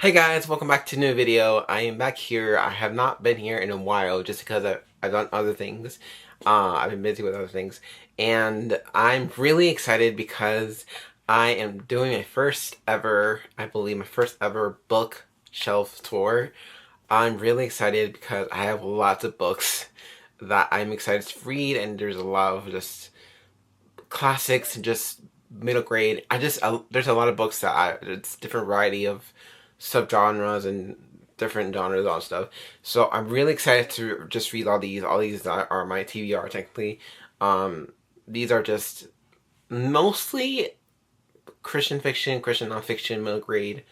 Hey guys, welcome back to a new video. I am back here. I have not been here in a while just because I've done other things. I've been busy with other things. And I'm really excited because I am doing my first ever, I believe my first ever bookshelf tour. I'm really excited because I have lots of books that I'm excited to read, and there's a lot of just classics and just middle grade. There's a lot of books that it's different variety of subgenres and different genres and stuff. So I'm really excited to just read all these. All these are my TBR technically. These are just mostly Christian fiction, Christian nonfiction, middle grade.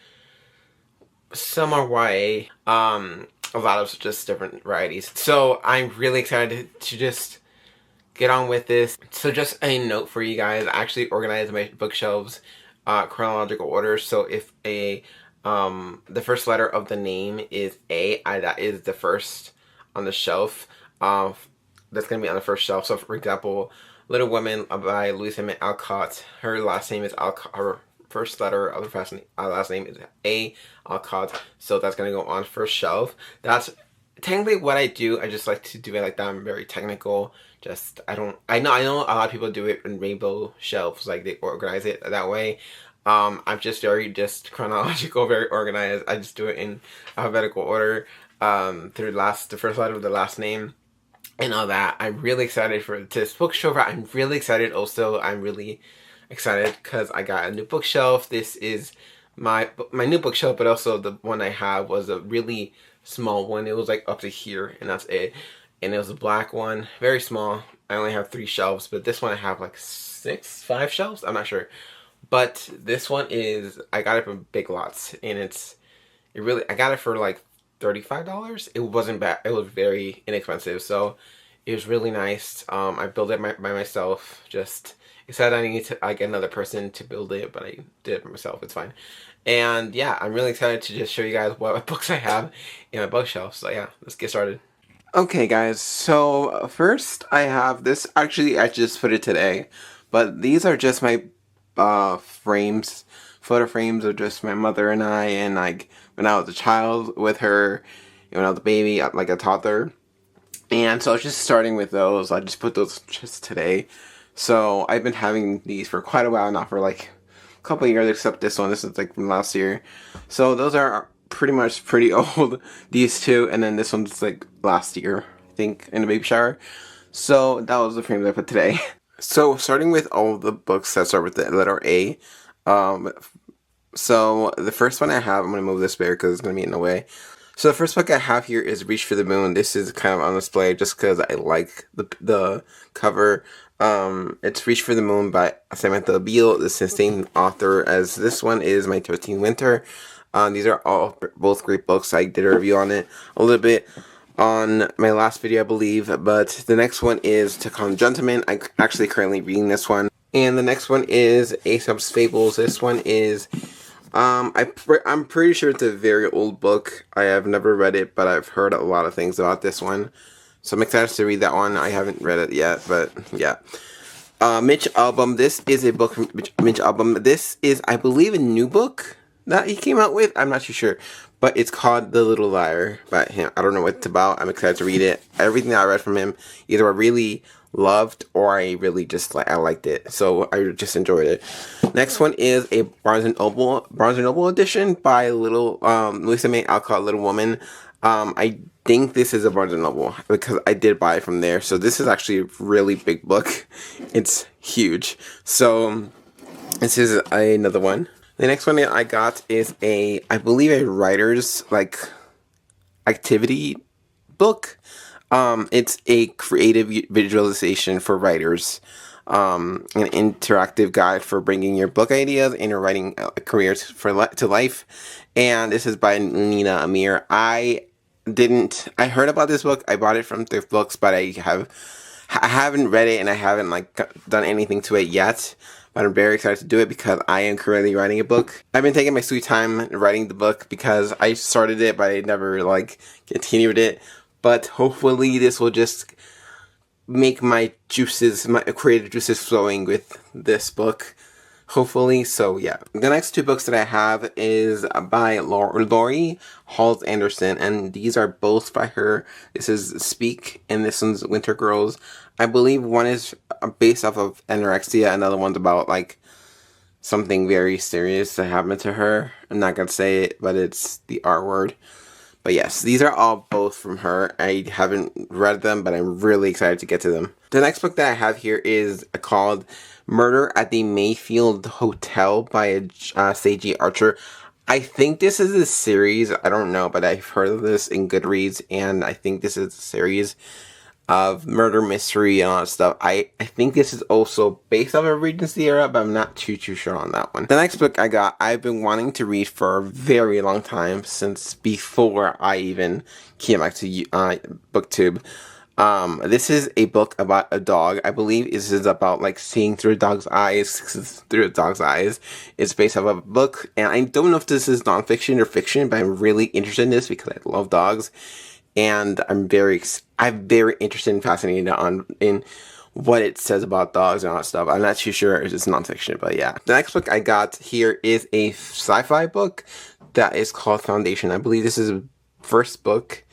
Some are YA. A lot of just different varieties. So I'm really excited to just get on with this. So just a note for you guys, I actually organized my bookshelves chronological order. So if the first letter of the name is that is the first on the shelf. That's gonna be on the first shelf. So for example, Little Women by Louisa May Alcott. Her last name is Alcott. Her first letter of the last name is A. Alcott. So that's gonna go on first shelf. That's technically what I do. I just like to do it like that. I'm very technical. I know a lot of people do it in rainbow shelves, like they organize it that way. I'm just very chronological, very organized. I just do it in alphabetical order, through the first letter of the last name and all that. I'm really excited for this bookshelf. I'm really excited also. I'm really excited because I got a new bookshelf. This is my new bookshelf, but also the one I have was a really small one. It was like up to here, and that's it. And it was a black one, very small. I only have 3 shelves, but this one I have like 5 shelves. I'm not sure. But this one I got it from Big Lots, and I got it for like $35. It wasn't bad. It was very inexpensive, so it was really nice. I built it by myself. It said I need to get another person to build it, but I did it myself. It's fine. And yeah, I'm really excited to just show you guys what books I have in my bookshelf. So yeah, let's get started. Okay guys, so first I have this. Actually, I just put it today, but these are just my photo frames of just my mother and I, and like when I was a child with her, and when I was a baby, like a toddler. And so I was just starting with those. I just put those just today. So I've been having these for quite a while now, for like a couple of years, except this one. This is like from last year. So those are pretty old, these two, and then this one's like last year, I think, in the baby shower. So that was the frame that I put today. So starting with all the books that start with the letter A. So the first one I have, I'm going to move this bear because it's going to be in the way. So the first book I have here is Reach for the Moon. This is kind of on display just because I like the cover. It's Reach for the Moon by Samantha Beale, the same author as this one is My 13th Winter. These are both great books. I did a review on it a little bit on my last video, I believe. But the next one is To Calm Gentlemen. I'm actually currently reading this one. And the next one is Aesop's Fables. This one is, I'm pretty sure it's a very old book. I have never read it, but I've heard a lot of things about this one. So I'm excited to read that one. I haven't read it yet, but yeah. Mitch Albom. This is a book from Mitch Albom. This is, I believe, a new book that he came out with. I'm not too sure, but it's called The Little Liar by him. I don't know what it's about. I'm excited to read it. Everything that I read from him, either I really loved or I really just I liked it. So I just enjoyed it. Next one is a Barnes and Noble edition by Louisa May Alcott, Little Woman. I think this is a Barnes and Noble because I did buy it from there. So this is actually a really big book. It's huge. So this is another one. The next one that I got is I believe a writer's activity book. It's a creative visualization for writers. An interactive guide for bringing your book ideas and your writing careers to life. And this is by Nina Amir. I heard about this book. I bought it from Thrift Books, but I haven't read it and I haven't done anything to it yet. But I'm very excited to do it because I am currently writing a book. I've been taking my sweet time writing the book because I started it, but I never continued it. But hopefully this will just make my creative juices flowing with this book. hopefully. So yeah, the next two books that I have is by Lori Halls Anderson, and these are both by her. This is Speak, and this one's Winter Girls. I believe one is based off of anorexia, another one's about like something very serious that happened to her. I'm not gonna say it, but it's the R word. But yes, these are all both from her. I haven't read them, but I'm really excited to get to them. The next book that I have here is called Murder at the Mayfield Hotel by Seiji Archer. I think this is a series. I don't know, but I've heard of this in Goodreads, and I think this is a series of murder mystery and all that stuff. I think this is also based off of Regency era, but I'm not too sure on that one. The next book I've been wanting to read for a very long time, since before I even came back to booktube. This is a book about a dog. I believe this is about like seeing through a dog's eyes. It's based off of a book, and I don't know if this is nonfiction or fiction, but I'm really interested in this because I love dogs. And I'm very interested and fascinated in what it says about dogs and all that stuff. I'm not too sure if it's nonfiction, but yeah. The next book I got here is a sci-fi book that is called Foundation. I believe this is the first book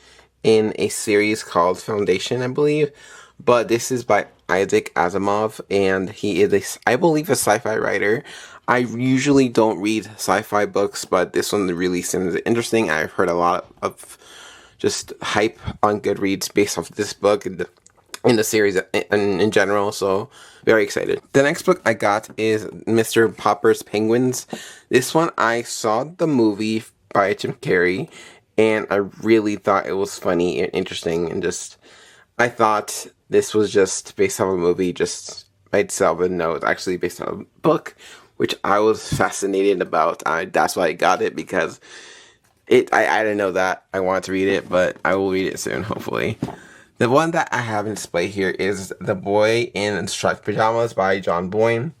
in a series called Foundation, I believe. But this is by Isaac Asimov, and he is I believe a sci-fi writer. I usually don't read sci-fi books, but this one really seems interesting. I've heard a lot of just hype on Goodreads based off this book and in the series in general, so very excited. The next book I got is Mr. Popper's Penguins. This one, I saw the movie by Jim Carrey, and I really thought it was funny and interesting, and just, I thought this was just based off a movie just by itself, and no, it's actually based on a book, which I was fascinated about. That's why I got it, because I didn't know that. I wanted to read it, but I will read it soon, hopefully. The one that I have in display here is The Boy in Striped Pajamas by John Boyne.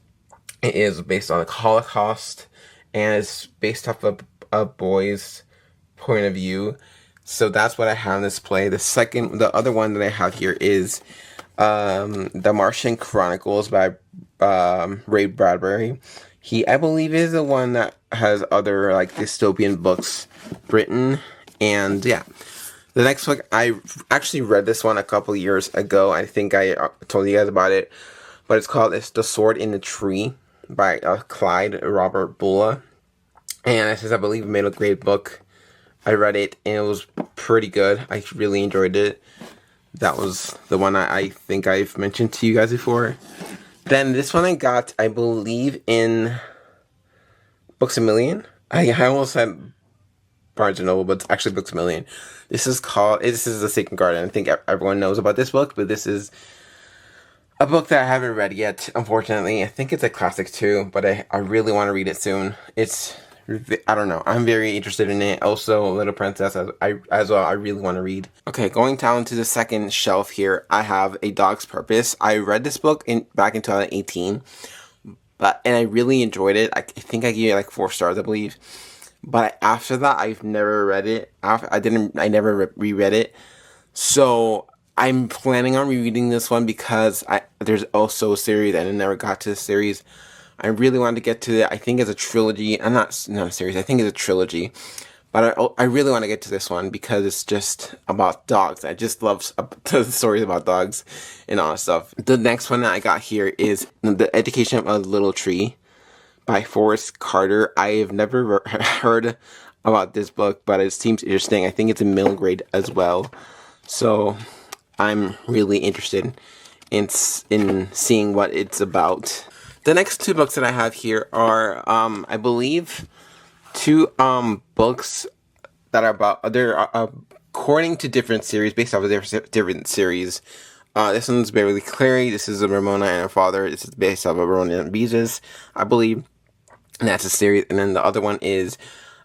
It is based on the Holocaust, and it's based off of a boy's point of view. So that's what I have in display. The other one that I have here is The Martian Chronicles by Ray Bradbury. He, I believe, is the one that has other like dystopian books written, and yeah. The next book, I actually read this one a couple years ago. I think I told you guys about it, but it's called The Sword in the Tree by Clyde Robert Bulla, and this is, I believe, a middle grade book. I read it, and it was pretty good. I really enjoyed it. That was the one I think I've mentioned to you guys before. Then this one I got, I believe, in Books A Million. I almost said Barnes & Noble, but it's actually Books A Million. This is The Sacred Garden. I think everyone knows about this book, but this is a book that I haven't read yet, unfortunately. I think it's a classic too, but I really want to read it soon. I don't know. I'm very interested in it. Also, Little Princess as well. I really want to read. Okay, going down to the second shelf here, I have A Dog's Purpose. I read this book back in 2018, and I really enjoyed it. I think I gave it like 4 stars, I believe. But after that, I've never read it. I never reread it. So I'm planning on rereading this one because there's also a series, and I never got to the series. I really wanted to get to it. I think it's a trilogy. Not a series. I think it's a trilogy. But I really want to get to this one because it's just about dogs. I just love the stories about dogs and all that stuff. The next one that I got here is The Education of a Little Tree by Forrest Carter. I have never heard about this book, but it seems interesting. I think it's a middle grade as well. So I'm really interested in seeing what it's about. The next 2 books that I have here are, I believe, 2 books that are about, they're according to different series, based off of different series. This one's Beverly Cleary. This is Ramona and her father. This is based off of Ramona and Beezus, I believe. And that's a series. And then the other one is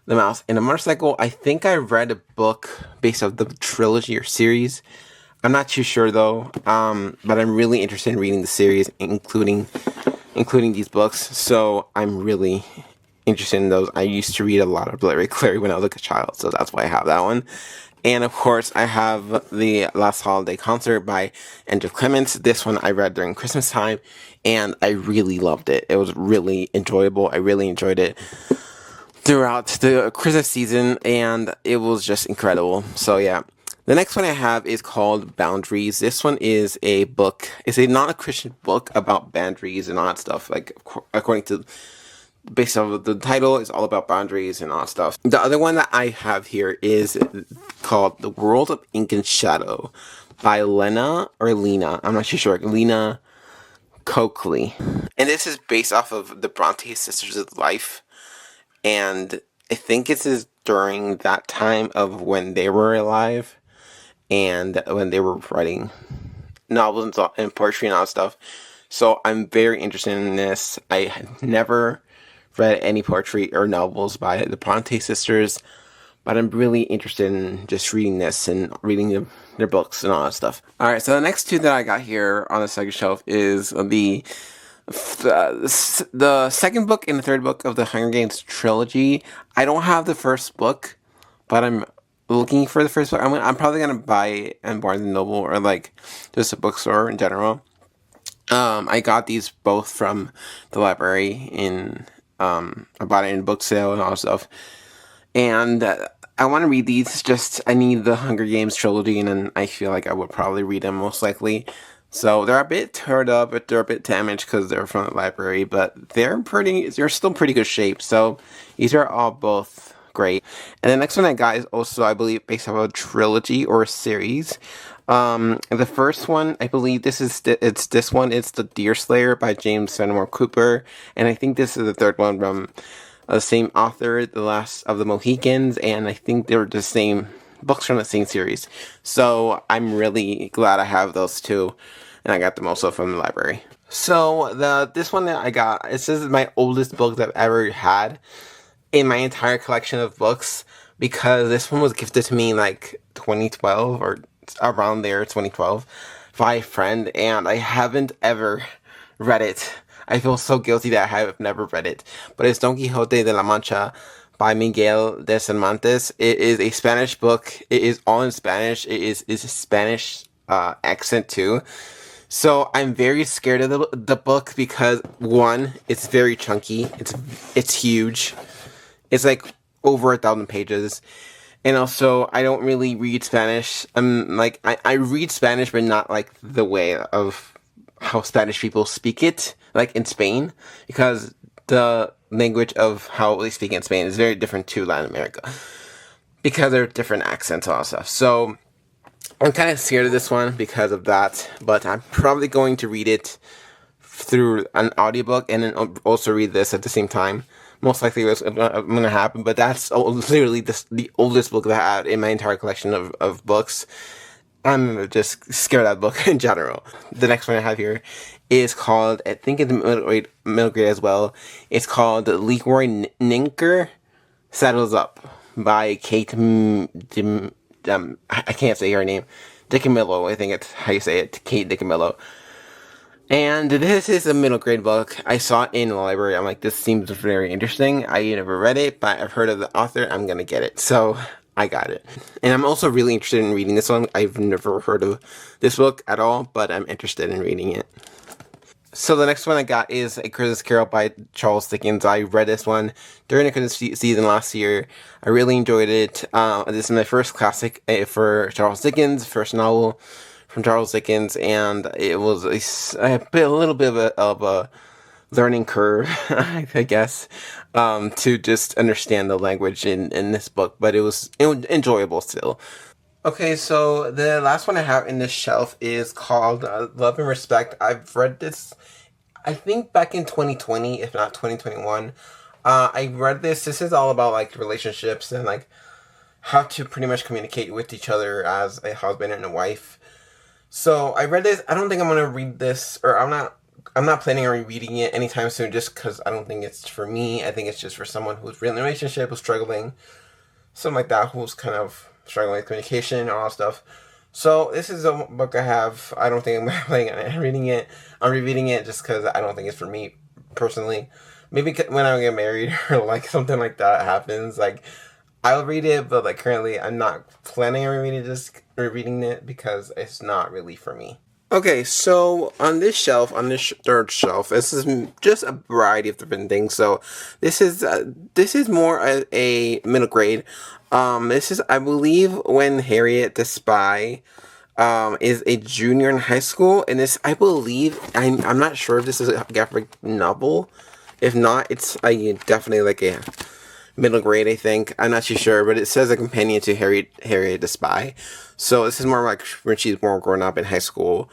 The Mouse and the Motorcycle. I think I read a book based off the trilogy or series. I'm not too sure though. But I'm really interested in reading the series, including these books. So I'm really interested in those. I used to read a lot of Larry Clary when I was like a child, so that's why I have that one. And of course, I have the Last Holiday Concert by Andrew Clements. This one I read during Christmas time, and I really loved it. It was really enjoyable. I really enjoyed it throughout the Christmas season, and it was just incredible. So yeah. The next one I have is called Boundaries. This one is a book. It's a non-Christian book about boundaries and all that stuff. Like, according to, based on the title, it's all about boundaries and all that stuff. The other one that I have here is called The World of Ink and Shadow by Lena, I'm not too sure, Lena Coakley. And this is based off of the Bronte sisters' life. And I think it is during that time of when they were alive and when they were writing novels and poetry and all that stuff. So I'm very interested in this. I had never read any poetry or novels by the Bronte sisters, but I'm really interested in just reading this and reading their books and all that stuff. Alright, so the next two that I got here on the second shelf is the second book and the third book of the Hunger Games trilogy. I don't have the first book, but I'm looking for the first book. I'm probably gonna buy it in Barnes and Noble or like just a bookstore in general. I got these both from the library in I bought it in a book sale and all that stuff. And I want to read these. Just I need the Hunger Games trilogy, and then I feel like I would probably read them most likely. So they're a bit torn up, but they're a bit damaged because they're from the library, but they're still pretty good shape. So these are all both great. And the next one I got is also, I believe, based on a trilogy or a series. The first one, I believe it's this one. It's The Deerslayer by James Fenimore Cooper, and I think this is the third one from the same author, The Last of the Mohicans, and I think they're the same books from the same series. So I'm really glad I have those two, and I got them also from the library. So this one that I got, this is my oldest book that I've ever had in my entire collection of books, because this one was gifted to me in like 2012 or around there, 2012, by a friend, and I haven't ever read it. I feel so guilty that I have never read it. But it's Don Quixote de la Mancha by Miguel de Cervantes. It is a Spanish book. It is all in Spanish. It's a Spanish accent too. So I'm very scared of the book because, one, it's very chunky. It's huge. It's like over 1,000 pages. And also, I don't really read Spanish. I read Spanish, but not like the way of how Spanish people speak it, like in Spain, because the language of how they speak in Spain is very different to Latin America, because there are different accents and all that stuff. So I'm kind of scared of this one because of that, but I'm probably going to read it through an audiobook and then also read this at the same time. Most likely what's going to happen, but that's literally the oldest book that I have in my entire collection of books. I'm just scared of that book in general. The next one I have here is called, I think it's middle grade as well, it's called Leroy Ninker Saddles Up by Kate I can't say her name, DiCamillo, I think it's how you say it, Kate DiCamillo. And this is a middle grade book. I saw it in the library. I'm like, this seems very interesting. I never read it, but I've heard of the author. I'm gonna get it. So I got it. And I'm also really interested in reading this one. I've never heard of this book at all, but I'm interested in reading it. So the next one I got is A Christmas Carol by Charles Dickens. I read this one during the Christmas season last year. I really enjoyed it. This is my first classic for Charles Dickens, first novel from Charles Dickens, and it was a little bit of a learning curve, I guess, to just understand the language in this book, but it was enjoyable still. Okay, so the last one I have in this shelf is called Love and Respect. I've read this, I think, back in 2020, if not 2021. I read this. This is all about like relationships and like how to pretty much communicate with each other as a husband and a wife. So I read this. I don't think I'm gonna read this, or I'm not planning on reading it anytime soon, just because I don't think it's for me. I think it's just for someone who's in a relationship, who's struggling, something like that, who's kind of struggling with communication and all that stuff. So this is a book I have. I don't think I'm planning on reading it. I'm rereading it just because I don't think it's for me personally. Maybe when I get married or like something like that happens, like I'll read it, but like currently I'm not planning on rereading it because it's not really for me. Okay, so on this shelf, on this third shelf, this is just a variety of different things. So this is more a middle grade. This is, I believe, When Harriet the Spy is a junior in high school, and this, I believe, I'm not sure if this is a graphic novel. If not, it's definitely like a middle grade, I think. I'm not too sure, but it says a companion to Harriet the Spy. So this is more like when she's more grown up in high school.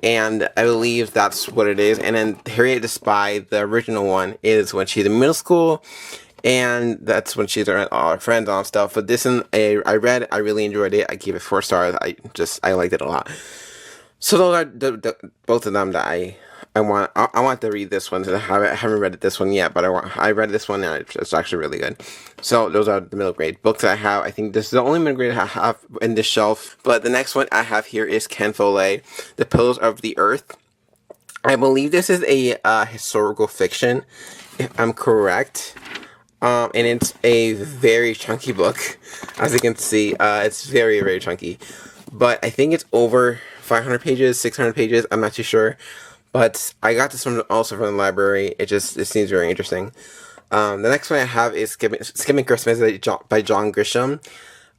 And I believe that's what it is. And then Harriet the Spy, the original one, is when she's in middle school. And that's when she's around all her friends and all stuff. But this one, I read, I really enjoyed it. I gave it 4 stars. I liked it a lot. So those are both of them that I want to read this one. I haven't read this one yet, but I read this one and it's actually really good. So those are the middle grade books that I have. I think this is the only middle grade I have in this shelf. But the next one I have here is Ken Follett, The Pillars of the Earth. I believe this is a historical fiction, if I'm correct. And it's a very chunky book. As you can see, it's very, very chunky. But I think it's over 500 pages, 600 pages. I'm not too sure. But I got this one also from the library. It seems very interesting. The next one I have is Skipping Christmas by John Grisham.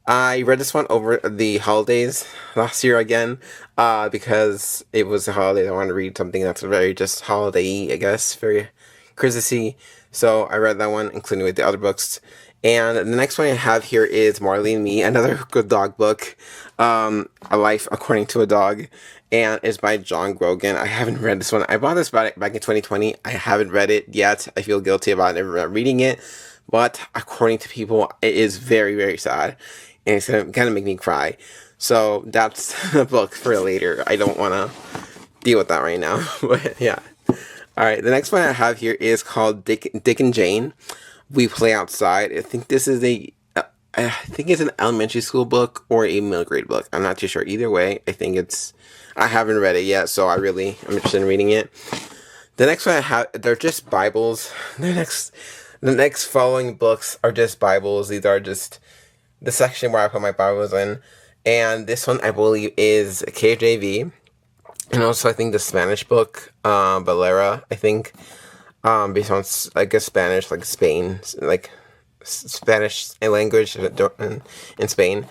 I read this one over the holidays last year again, because it was the holidays. I wanted to read something that's very just holiday-y, I guess, very Christmassy. So I read that one, including with the other books. And the next one I have here is Marley and Me, another good dog book, A Life According to a Dog, and it's by John Grogan. I haven't read this one. I bought this back in 2020. I haven't read it yet. I feel guilty about never reading it, but according to people, it is very, very sad, and it's going to kind of make me cry. So that's a book for later. I don't want to deal with that right now, but yeah. All right, the next one I have here is called Dick and Jane, We Play Outside. I think this is I think it's an elementary school book or a middle grade book. I'm not too sure. Either way, I haven't read it yet, so I'm interested in reading it. The next one I have, they're just Bibles. The next following books are just Bibles. These are just the section where I put my Bibles in. And this one, I believe, is KJV. And also, I think the Spanish book, Valera, I think, based on, like, a Spanish, like, Spain, like, Spanish language in Spain.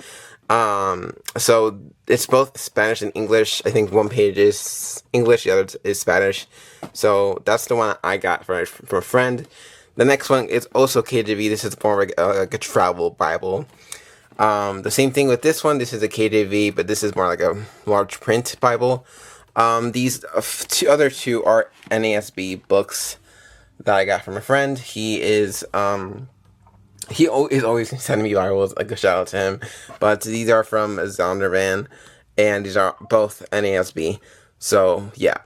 So it's both Spanish and English. I think one page is English, the other is Spanish. So that's the one I got from a friend. The next one is also KJV. This is more like a travel Bible. The same thing with this one. This is a KJV, but this is more like a large print Bible. These other two are NASB books that I got from a friend. He is always sending me Bibles. Like, a shout out to him. But these are from Zondervan, and these are both NASB. So yeah.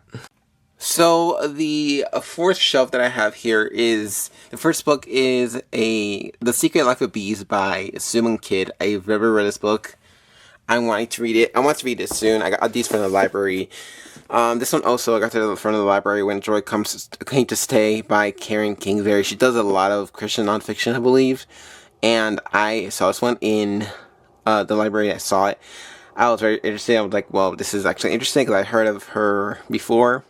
So the fourth shelf that I have here is, the first book is The Secret Life of Bees by Suman Kidd. I've never read this book. I want to read it soon. I got these from the library. This one also I got from the library, When Joy Came to Stay by Karen Kingsbury. She does a lot of Christian nonfiction, I believe. And I saw this one in the library. I saw it. I was very interested. I was like, well, this is actually interesting because I heard of her before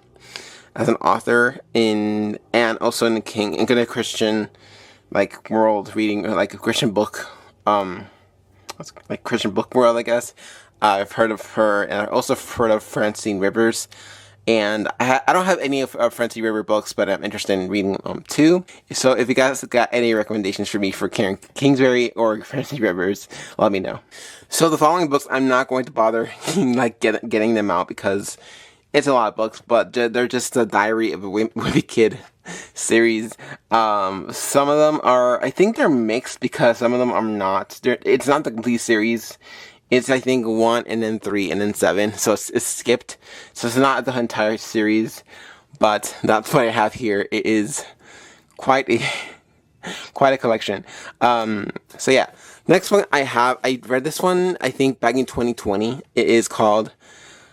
as an author and also in the Christian, like, world, reading, like, a Christian book, like Christian book world, I guess. I've heard of her, and I've also heard of Francine Rivers. And I don't have any of Francine Rivers books, but I'm interested in reading them too. So if you guys got any recommendations for me for Karen Kingsbury or Francine Rivers, let me know. So the following books, I'm not going to bother like getting them out because it's a lot of books, but they're just the Diary of a Wimpy Kid series. Some of them are, I think they're mixed because some of them are not. It's not the complete series. It's, I think, 1 and then 3 and then 7. So it's skipped. So it's not the entire series, but that's what I have here. It is quite a collection. So yeah. Next one I read this one, I think, back in 2020. It is called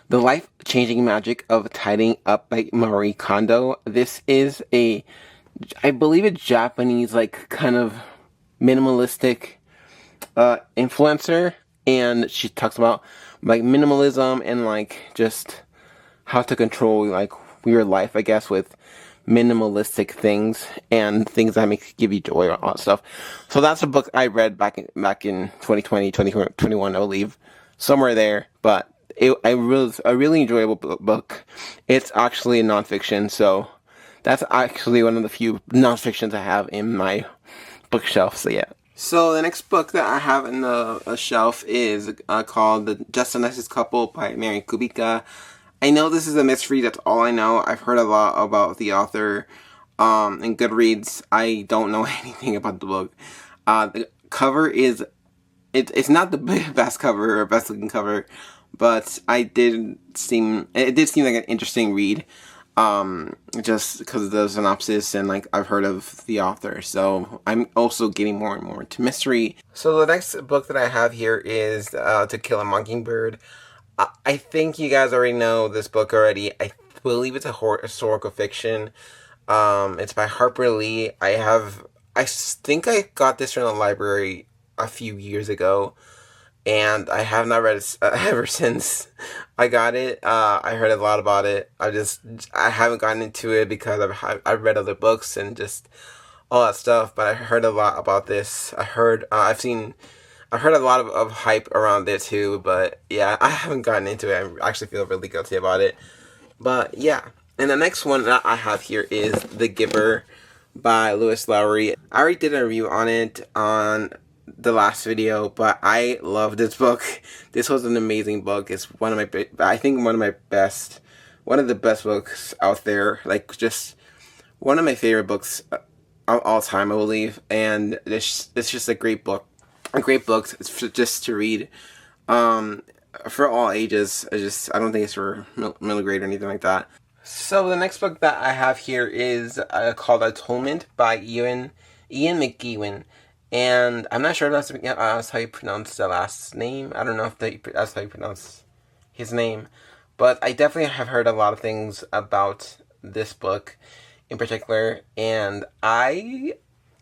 The Life-Changing Magic of Tidying Up by Marie Kondo. This is I believe a Japanese, like, kind of minimalistic influencer, and she talks about like minimalism and like just how to control like your life, I guess, with minimalistic things and things that give you joy, all that stuff. So that's a book I read back in 2020, 2021, I believe, somewhere there. But it was a really enjoyable book. It's actually a nonfiction, so that's actually one of the few nonfictions I have in my bookshelf. So yeah. So the next book that I have in the shelf is called The Just the Nicest Couple by Mary Kubica. I know this is a mystery, that's all I know. I've heard a lot about the author in Goodreads. I don't know anything about the book. The cover is, it's not the best cover or best looking cover, but it did seem like an interesting read. Just because of the synopsis and like I've heard of the author, so I'm also getting more and more into mystery. So the next book that I have here is To Kill a Mockingbird. I think you guys already know this book already. I believe it's a historical fiction. It's by Harper Lee. I think I got this from the library a few years ago, and I have not read it ever since I got it. I heard a lot about it. I haven't gotten into it because I've read other books and just all that stuff. But I heard a lot about this. I heard a lot of hype around it too. But yeah, I haven't gotten into it. I actually feel really guilty about it. But yeah, and the next one that I have here is The Giver by Lewis Lowry. I already did a review on it on the last video, but I love this book. This was an amazing book. It's one of the best books out there. Like, just one of my favorite books of all time, I believe. And it's just a great book. Just to read. For all ages. I don't think it's for middle grade or anything like that. So the next book that I have here is called Atonement by Ian McEwan. And I'm not sure if that's how you pronounce the last name. I don't know if that's how you pronounce his name. But I definitely have heard a lot of things about this book in particular. And I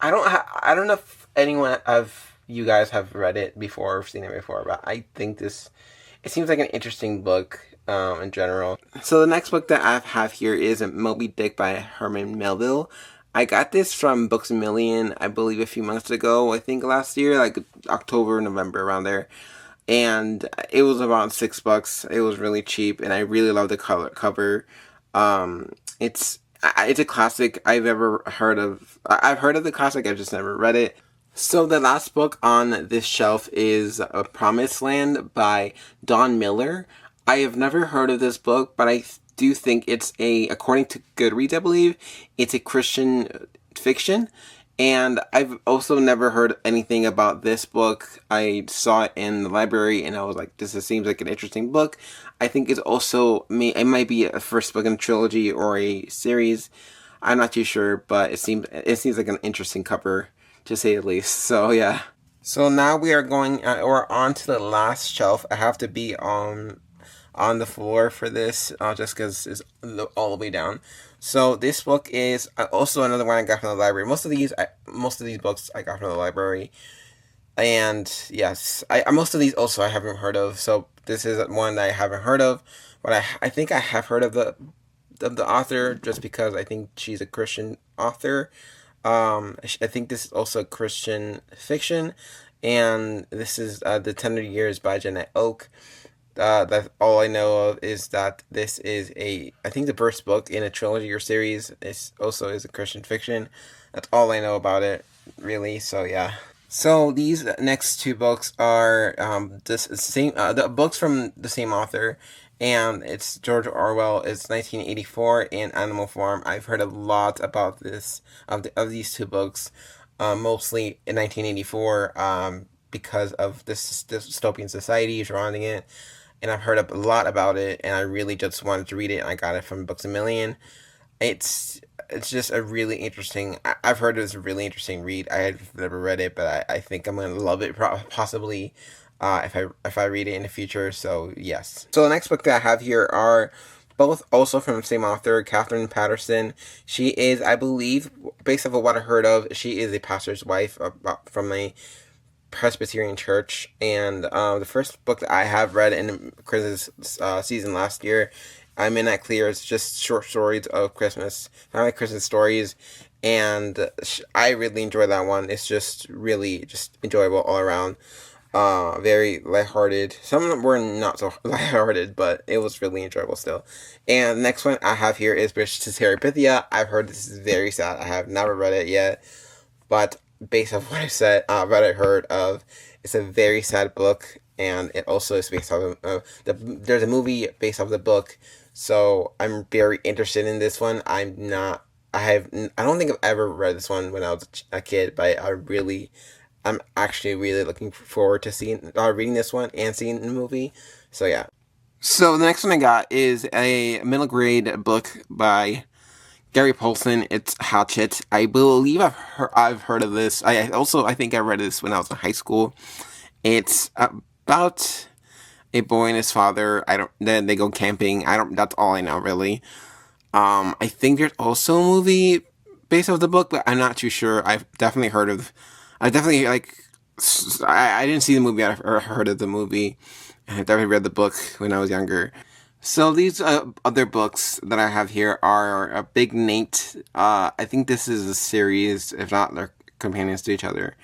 don't know if anyone of you guys have read it before or seen it before. But I think it seems like an interesting book in general. So the next book that I have here is Moby Dick by Herman Melville. I got this from Books A Million, I believe, a few months ago. I think last year, like October, November, around there. And it was around $6. It was really cheap, and I really love the cover. It's a classic I've ever heard of. I've heard of the classic, I've just never read it. So the last book on this shelf is A Promised Land by Don Miller. I have never heard of this book, but I do think according to Goodreads, I believe, it's a Christian fiction. And I've also never heard anything about this book. I saw it in the library and I was like, this seems like an interesting book. I think it might be a first book in a trilogy or a series. I'm not too sure, but it seems like an interesting cover, to say the least. So yeah. So now we're on to the last shelf. I have to be on the floor for this, just because it's all the way down. So this book is also another one I got from the library. Most of these books I got from the library, and yes, most of these also I haven't heard of. So this is one that I haven't heard of, but I think I have heard of the author, just because I think she's a Christian author. I think this is also Christian fiction, and this is The Tender Years by Jeanette Oke. That's all I know of, is that this is I think the first book in a trilogy or series. It also is a Christian fiction. That's all I know about it, really. So yeah. So these next two books are the books from the same author, and it's George Orwell. It's 1984 and Animal Farm. I've heard a lot about of these two books, mostly in 1984, because of this dystopian society surrounding it. And I've heard a lot about it, and I really just wanted to read it, and I got it from Books A Million. It's just a really interesting, I've heard it was a really interesting read. I have never read it, but I think I'm going to love it, possibly. if I read it in the future. So yes. So the next book that I have here are both also from the same author, Catherine Patterson. She is, I believe, based off of what I heard of, she is a pastor's wife from a Presbyterian church. And the first book that I have read in Chris's season last year, I'm in that clear. It's just short stories of Christmas, not like Christmas stories. And I really enjoy that one. It's just really just enjoyable all around. Very lighthearted. Some of them were not so lighthearted, but it was really enjoyable still. And the next one I have here is British Terabithia. I've heard this is very sad. I have never read it yet, but based on what I said, what I heard of, it's a very sad book, and it also is based off of there's a movie based off the book, so I'm very interested in this one. I don't think I've ever read this one when I was a kid, but I'm actually really looking forward to reading this one and seeing the movie. So yeah. So the next one I got is a middle grade book by Gary Paulson. It's Hatchet. I believe I've heard of this. I think I read this when I was in high school. It's about a boy and his father. Then they go camping. That's all I know really. I think there's also a movie based off the book, but I'm not too sure. I definitely I didn't see the movie. I heard of the movie. I definitely read the book when I was younger. So these other books that I have here are Big Nate. I think this is a series, if not, they're companions to each other.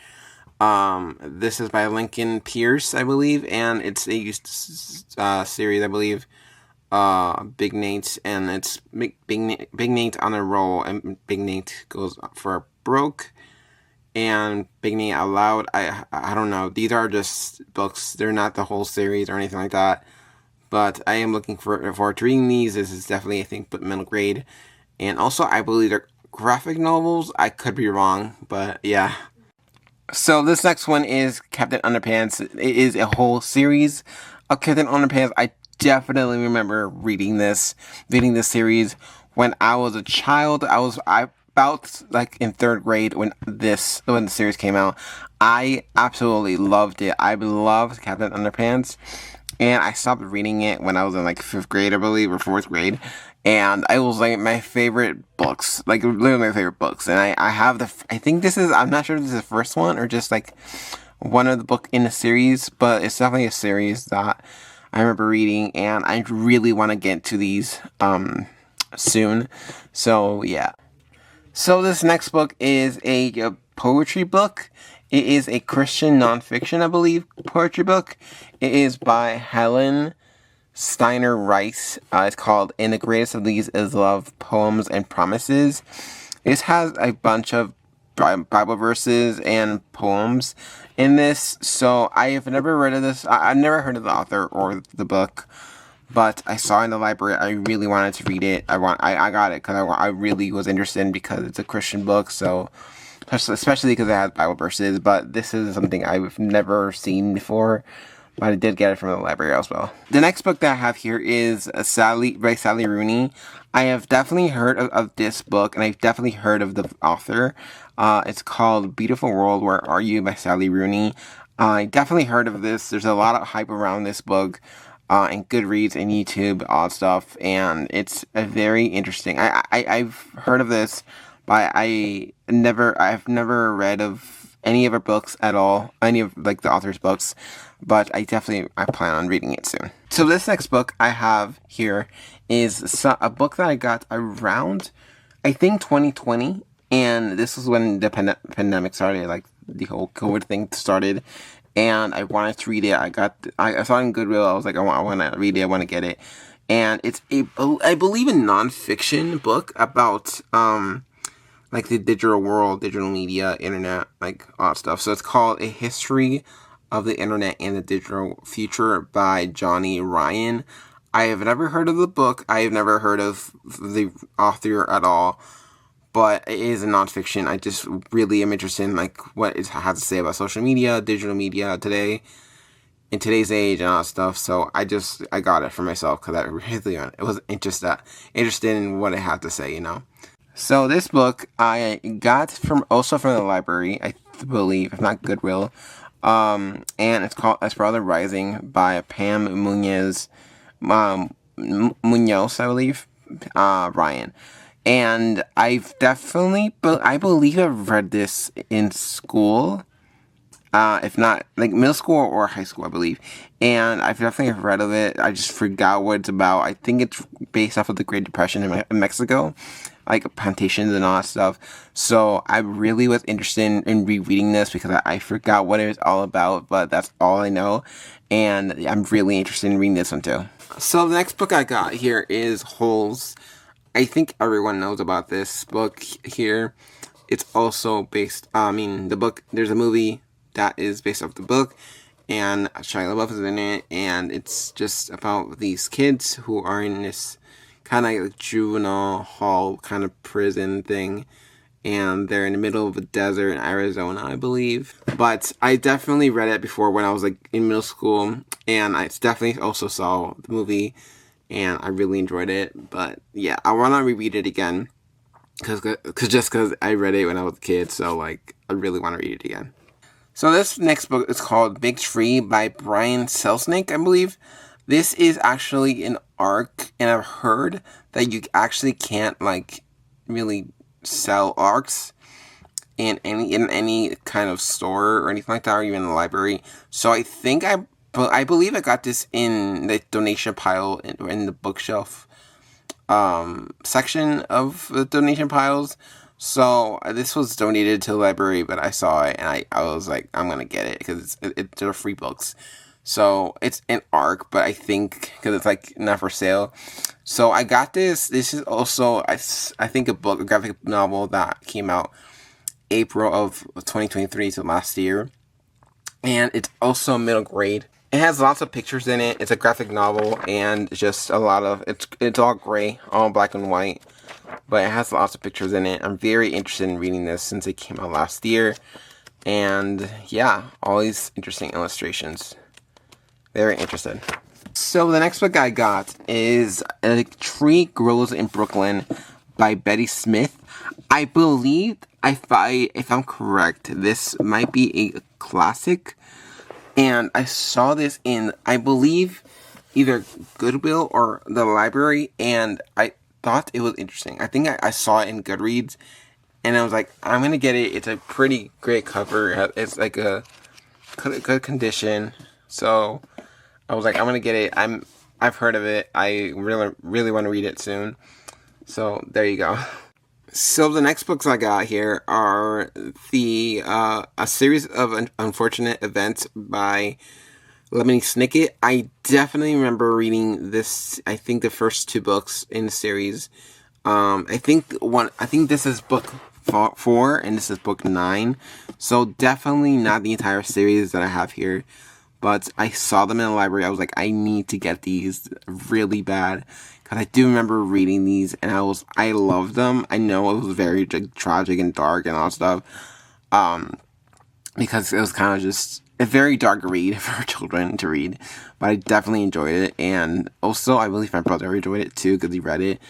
This is by Lincoln Pierce, I believe, and it's a series, I believe. Big Nate, and it's Big Nate on a roll, and Big Nate goes for broke, and Big Nate out loud. I don't know. These are just books. They're not the whole series or anything like that. But I am looking forward to reading these. This is definitely, I think, middle grade. And also, I believe they're graphic novels. I could be wrong, but yeah. So this next one is Captain Underpants. It is a whole series of Captain Underpants. I definitely remember reading this series when I was a child. I was about like in third grade when the series came out. I absolutely loved it. I loved Captain Underpants. And I stopped reading it when I was in like 5th grade, I believe, or 4th grade. And it was like my favorite books, like literally my favorite books. And I have I think this is, I'm not sure if this is the first one or just like one of the book in the series, but it's definitely a series that I remember reading, and I really want to get to these soon. So yeah. So this next book is a poetry book. It is a Christian nonfiction, I believe, poetry book. It is by Helen Steiner Rice. It's called "In the Greatest of These Is Love, Poems and Promises." This has a bunch of Bible verses and poems in this. So I have never read of this. I've never heard of the author or the book, but I saw it in the library. I really wanted to read it. I got it because I really was interested because it's a Christian book. So especially because it has Bible verses. But this is something I've never seen before. But I did get it from the library as well. The next book that I have here is by Sally Rooney. I have definitely heard of this book, and I've definitely heard of the author. It's called Beautiful World, Where Are You by Sally Rooney. I definitely heard of this. There's a lot of hype around this book and Goodreads and YouTube, all stuff, and it's a very interesting. I've heard of this, but I've never read of any of her books at all, any of like the author's books, but I plan on reading it soon. So this next book I have here is a book that I got around, I think 2020, and this was when the pandemic started, like the whole COVID thing started, and I wanted to read it. I saw it in Goodwill. I was like, I want to read it. I want to get it, and it's I believe a nonfiction book about like the digital world, digital media, internet, like all that stuff. So it's called A History of the Internet and the Digital Future by Johnny Ryan. I have never heard of the book. I have never heard of the author at all. But it is a nonfiction. I just really am interested in like what it has to say about social media, digital media today, in today's age and all that stuff. So I got it for myself because I really was interested in what it had to say, you know. So this book I got from the library, I believe, if not Goodwill. And it's called Esmeralda Rising by Pam Munoz, I believe, Ryan. And I've definitely, but I believe I've read this in school. If not, like middle school or high school, I believe. And I've definitely read of it. I just forgot what it's about. I think it's based off of the Great Depression in Mexico, like plantations and all that stuff. So I really was interested in rereading this because I forgot what it was all about, but that's all I know. And I'm really interested in reading this one too. So the next book I got here is Holes. I think everyone knows about this book here. It's also based, the book, there's a movie that is based off the book, and Shia LaBeouf is in it, and it's just about these kids who are in this kind of like juvenile hall kind of prison thing, and they're in the middle of a desert in Arizona, I believe. But I definitely read it before when I was like in middle school, and I definitely also saw the movie, and I really enjoyed it. But yeah, I want to reread it again, because I read it when I was a kid, so like I really want to read it again. So this next book is called Big Tree by Brian Selznick, I believe. This is actually an arc, and I've heard that you actually can't like really sell arcs in any kind of store or anything like that, or even in the library. So I think I believe I got this in the donation pile in the bookshelf section of the donation piles. So this was donated to the library, but I saw it and I was like, I'm gonna get it because they're free books. So it's an arc, but I think because it's like not for sale. So I got this. This is also I think a graphic novel that came out April of 2023, so last year, and it's also middle grade. It has lots of pictures in it. It's a graphic novel, and just a lot of it's all gray, all black and white. But it has lots of pictures in it. I'm very interested in reading this since it came out last year. And yeah, all these interesting illustrations. Very interested. So the next book I got is A Tree Grows in Brooklyn by Betty Smith. I believe, if I'm correct, this might be a classic. And I saw this in, I believe, either Goodwill or the library. And I thought it was interesting. I think I saw it in Goodreads, and I was like, I'm gonna get it. It's a pretty great cover. It's like a good condition, so I was like, I'm gonna get it. I've heard of it. I really want to read it soon. So there you go. So the next books I got here are a series of unfortunate events by Lemony Snicket. I definitely remember reading this. I think the first two books in the series. I think this is book 4 and this is book 9. So definitely not the entire series that I have here. But I saw them in the library. I was like, I need to get these really bad. Because I do remember reading these and I loved them. I know it was very tragic and dark and all that stuff. Because it was kind of just a very dark read for children to read, but I definitely enjoyed it, and also I believe my brother enjoyed it too because he read it,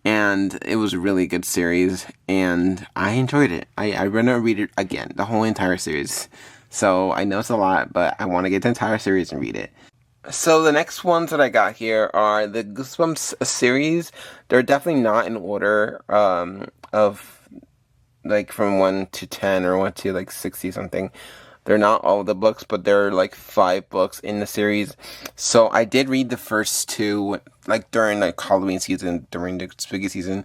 and it was a really good series, and I enjoyed it. I want to read it again, the whole entire series. So I know it's a lot, but I want to get the entire series and read it. So the next ones that I got here are the Goosebumps series. They're definitely not in order of like from 1 to 10 or 1 to like 60 something. They're not all of the books, but there are like 5 books in the series. So I did read the first 2 like during like Halloween season, during the spooky season.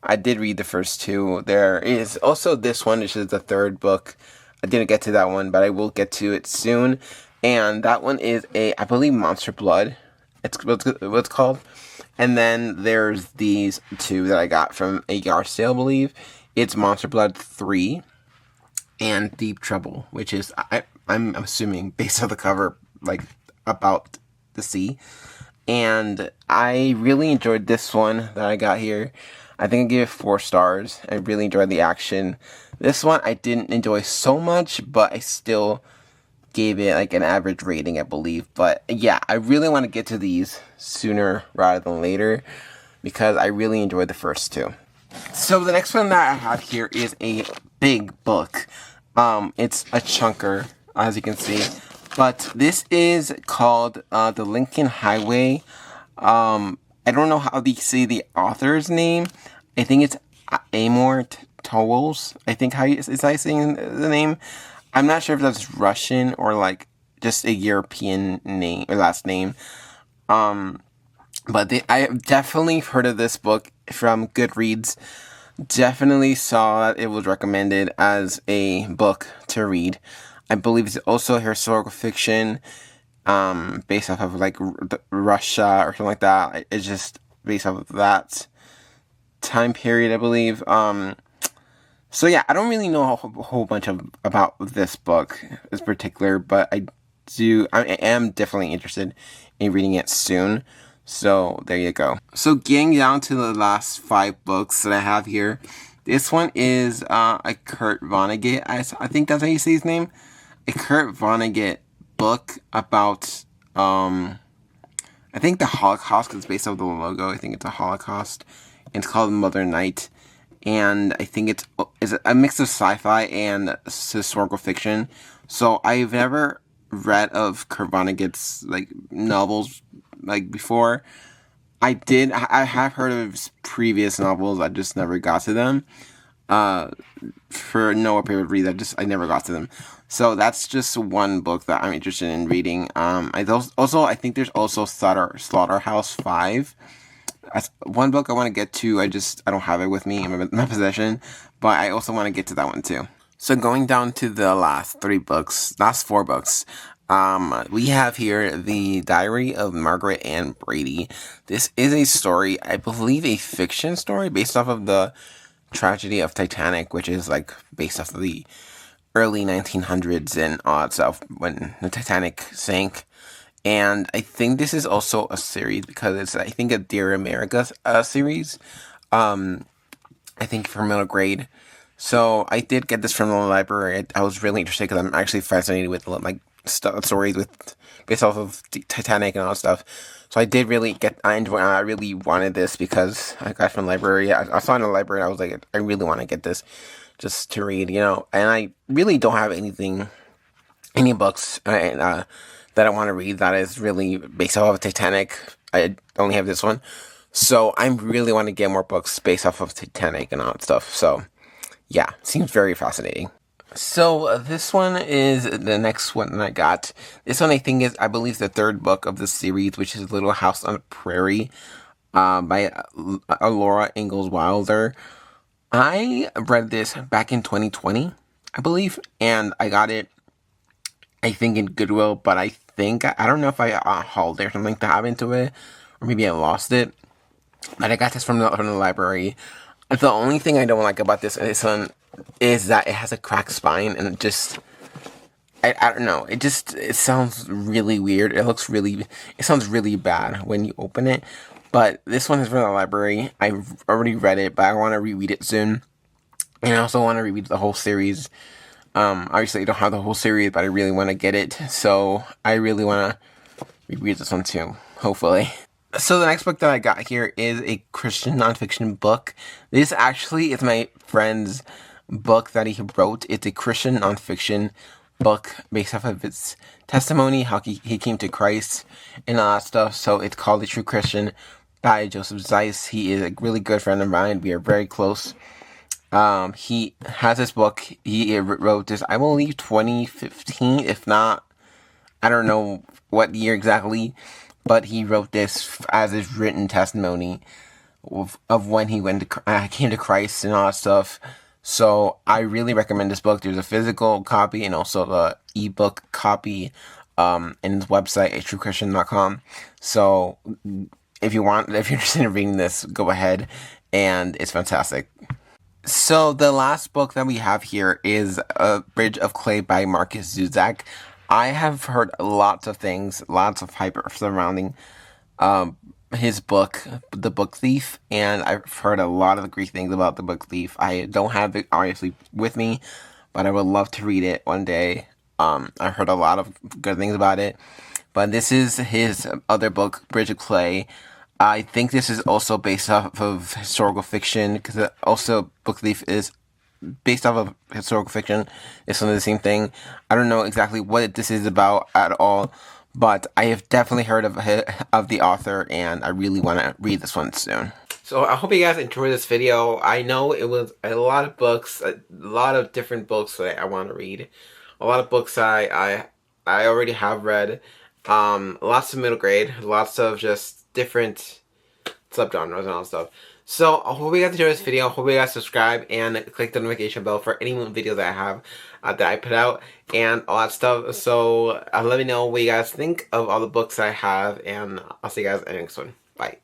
I did read the first 2. There is also this one, which is the 3rd book. I didn't get to that one, but I will get to it soon. And that one is I believe Monster Blood. It's what it's called. And then there's these 2 that I got from a yard sale, I believe. It's Monster Blood 3 and Deep Trouble, which is, I'm assuming, based on the cover, like, about the sea. And I really enjoyed this one that I got here. I think I gave it 4 stars. I really enjoyed the action. This one I didn't enjoy so much, but I still gave it like an average rating, I believe. But yeah, I really want to get to these sooner rather than later because I really enjoyed the first 2. So the next one that I have here is a big book. It's a chunker. as you can see. But this is called The Lincoln Highway. I don't know how they say the author's name. I think it's Amor Towles. I think is I saying the name. I'm not sure if that's Russian or like just a European name or last name. But I definitely heard of this book from Goodreads. Definitely saw that it was recommended as a book to read. I believe it's also historical fiction, based off of like Russia or something like that. It's just based off of that time period, I believe. So yeah, I don't really know a whole bunch about this book in particular, but I am definitely interested in reading it soon. So there you go. So getting down to the last 5 books that I have here. This one is a Kurt Vonnegut. I think that's how you say his name. A Kurt Vonnegut book about I think the Holocaust, because it's based off the logo. I think it's a Holocaust. And it's called Mother Night. And I think it's a mix of sci-fi and historical fiction. So I've never read of Kurt Vonnegut's like novels like before. I have heard of his previous novels. I just never got to them. For no apparent reason, I never got to them. So that's just one book that I'm interested in reading. I think there's also Slaughterhouse 5. That's one book I want to get to. I don't have it with me in my possession, but I also want to get to that one too. So going down to the last 4 books, we have here The Diary of Margaret Ann Brady. This is a story, I believe a fiction story based off of the tragedy of Titanic, which is like based off of the early 1900s and all that stuff when the Titanic sank. And I think this is also a series because it's, I think, a Dear America series. I think for middle grade. So I did get this from the library. I was really interested because I'm actually fascinated with like stories based off of Titanic and all that stuff. So I did really I really wanted this because I got it from the library. I saw it in the library and I was like, I really want to get this just to read, and I really don't have any books that I want to read that is really based off of Titanic. I only have this one. So I really want to get more books based off of Titanic and all that stuff. So yeah, seems very fascinating. So this one is the next one that I got. This one I believe the 3rd book of the series, which is Little House on the Prairie, by Laura Ingalls Wilder. I read this back in 2020, I believe, and I got it, I think, in Goodwill, but I don't know if I hauled it or something to have into it, or maybe I lost it, but I got this from the library. The only thing I don't like about this one is that it has a cracked spine, and I don't know, it sounds really weird. It sounds really bad when you open it, but this one is from the library. I've already read it, but I want to reread it soon, and I also want to reread the whole series. Obviously I don't have the whole series, but I really want to get it, so I really want to reread this one too, hopefully. So the next book that I got here is a Christian nonfiction book. This actually is my friend's book that he wrote. It's a Christian nonfiction book based off of his testimony, how he came to Christ and all that stuff. So it's called The True Christian by Joseph Zeiss. He is a really good friend of mine. We are very close. He has this book. He wrote this, I believe, 2015, if not, I don't know what year exactly, but he wrote this as his written testimony of when he came to Christ and all that stuff. So I really recommend this book. There's a physical copy and also the ebook copy, in his website at truechristian.com. So if you're interested in reading this, go ahead, and it's fantastic. So the last book that we have here is A Bridge of Clay by Marcus Zuzak. I have heard lots of things, lots of hype surrounding his book, The Book Thief, and I've heard a lot of great things about The Book Thief. I don't have it obviously with me, but I would love to read it one day. I've heard a lot of good things about it, but this is his other book, Bridge of Clay. I think this is also based off of historical fiction, because also Book Thief is based off of historical fiction. It's some of the same thing. I don't know exactly what this is about at all, but I have definitely heard of the author, and I really want to read this one soon. So I hope you guys enjoyed this video. I know it was a lot of books, a lot of different books that I want to read. A lot of books I already have read. Lots of middle grade, lots of just different subgenres and all that stuff. So I hope you guys enjoyed this video. I hope you guys subscribe and click the notification bell for any videos that I have that I put out and all that stuff. So let me know what you guys think of all the books I have, and I'll see you guys in the next one. Bye.